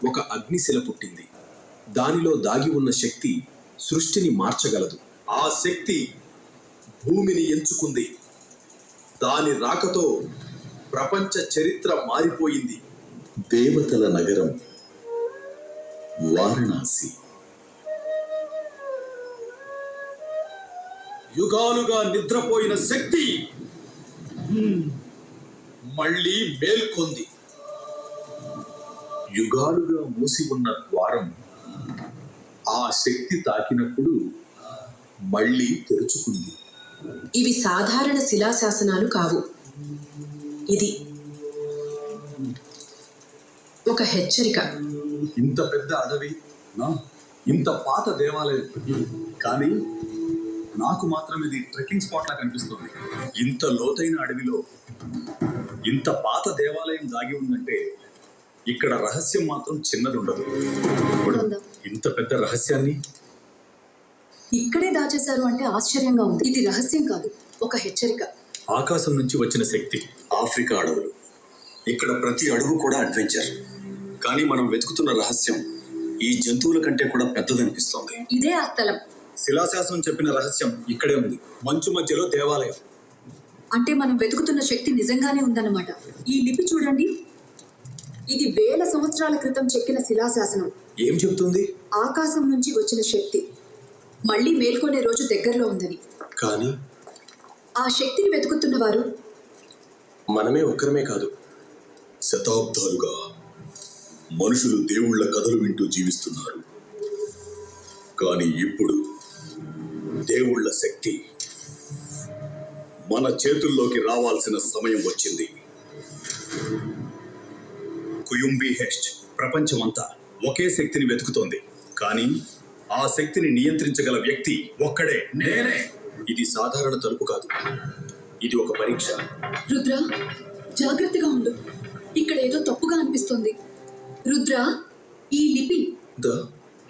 ఒక అగ్నిశిల పుట్టింది. దానిలో దాగి ఉన్న శక్తి సృష్టిని మార్చగలదు. ఆ శక్తి భూమిని ఎంచుకుంది. దాని రాకతో ప్రపంచ చరిత్ర మారిపోయింది. దేవతల నగరం వారణాసి. యుగాలుగా నిద్రపోయిన శక్తి మళ్ళీ మేల్కొంది. యుగాలుగా మూసి ఉన్న ద్వారం ఆ శక్తి తాకినప్పుడు మళ్ళీ తెరుచుకుంది. ఇవి సాధారణ శిలాశాసనాలు కావు. ఇది ఒక హెచ్చరిక. ఇంత పెద్ద అడవి, ఇంత పాత దేవాలయం, కానీ నాకు మాత్రం ఇది ట్రెక్కింగ్ స్పాట్ లా కనిపిస్తుంది. ఇంత లోతైన అడవిలో ఇంత పాత దేవాలయం దాగి ఉందంటే ఇక్కడ రహస్యం మాత్రం చిన్నది ఉండదు. ఇంత పెద్ద రహస్యాన్ని ఇక్కడే దాచేశారు అంటే ఆశ్చర్యంగా ఉంది. ఇది రహస్యం కాదు, ఒక హెచ్చరిక. ఆకాశం నుంచి వచ్చిన శక్తి. ఆఫ్రికా అడవులు. ఇక్కడ ప్రతి అడుగు కూడా అడ్వెంచర్. కానీ మనం వెతుకుతున్న రహస్యం ఈ జంతువుల కంటే కూడా పెద్దదనిపిస్తోంది. ఇదే ఆ స్థలం. శిలాశాసనం చెప్పిన రహస్యం ఇక్కడే ఉంది. మంచు మధ్యలో దేవాలయం. అంటే మనం వెతుకుతున్న శక్తి నిజంగానే ఉందన్నమాట. ఈ లిపి చూడండి, ఇది వేల సంవత్సరాల క్రితం చెక్కిన శిలాశాసనం. ఏం చెప్తుంది? ఆకాశం నుంచి వచ్చిన శక్తి మళ్ళీ మేల్కొనే రోజు దగ్గరలో ఉందని. కానీ ఆ శక్తిని వెతుకుతున్న వారు మనమే ఒక్కరమే కాదు. శతాబ్దాలుగా మనుషులు దేవుళ్ల కథలు వింటూ జీవిస్తున్నారు. కానీ ఇప్పుడు దేవుళ్ల శక్తి మన చేతుల్లోకి రావాల్సిన సమయం వచ్చింది. కుయుంబి హెస్ట్ ప్రపంచమంతా ఒకే శక్తిని వెతుకుతోంది. కానీ ఆ శక్తిని నియంత్రించగల వ్యక్తి ఒక్కడే, నేనే. ఇది సాధారణ తలుపు కాదు, ఇది ఒక పరీక్ష. రుద్ర, జాగ్రత్తగా ఉండు. ఇక్కడ ఏదో తప్పుగా అనిపిస్తోంది. రుద్ర, ఈ లిపి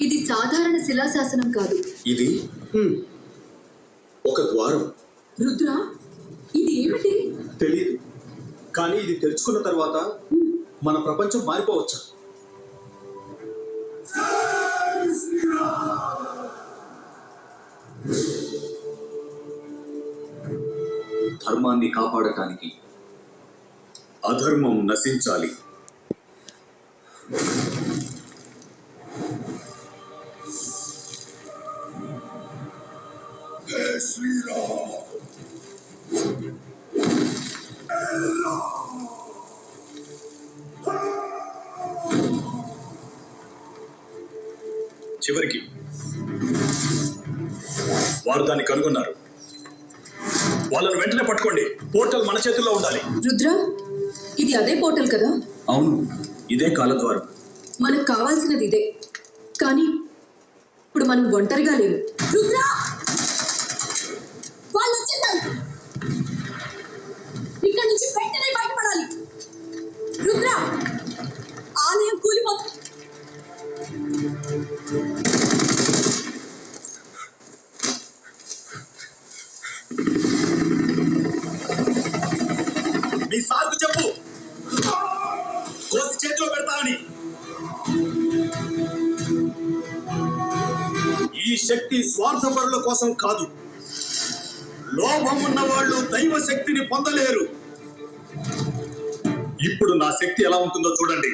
ఇది సాధారణ శిలాశాసనం కాదు. ఇది ఒక ద్వారం. రుద్ర, ఇది ఏమిటి? తెలియదు, కానీ ఇది తెలుసుకున్న తర్వాత మన ప్రపంచం మారిపోవచ్చు. ధర్మాన్ని కాపాడటానికి అధర్మం నశించాలి. చివరికి వారు దాన్ని కనుగొన్నారు. వాళ్ళను వెంటనే పట్టుకోండి. పోర్టల్ మన చేతుల్లో ఉండాలి. రుద్ర, ఇది అదే పోర్టల్ కదా? అవును, ఇదే కాలద్వారం. మనకు కావాల్సినది ఇదే. కానీ ఇప్పుడు మనం ఒంటరిగా లేవు. రుద్ర, వాళ్ళు వచ్చేసారు. ఇక్కడ నుంచి వెంటనే బయటపడాలి. రుద్ర, ఆలయం కూలిపోతుంది. మీ సార్కు చెప్పు, కోసి చేతిలో పెడతానని. ఈ శక్తి స్వార్థపరుల కోసం కాదు. లోభం ఉన్న వాళ్ళు దైవ శక్తిని పొందలేరు. ఇప్పుడు నా శక్తి ఎలా ఉంటుందో చూడండి.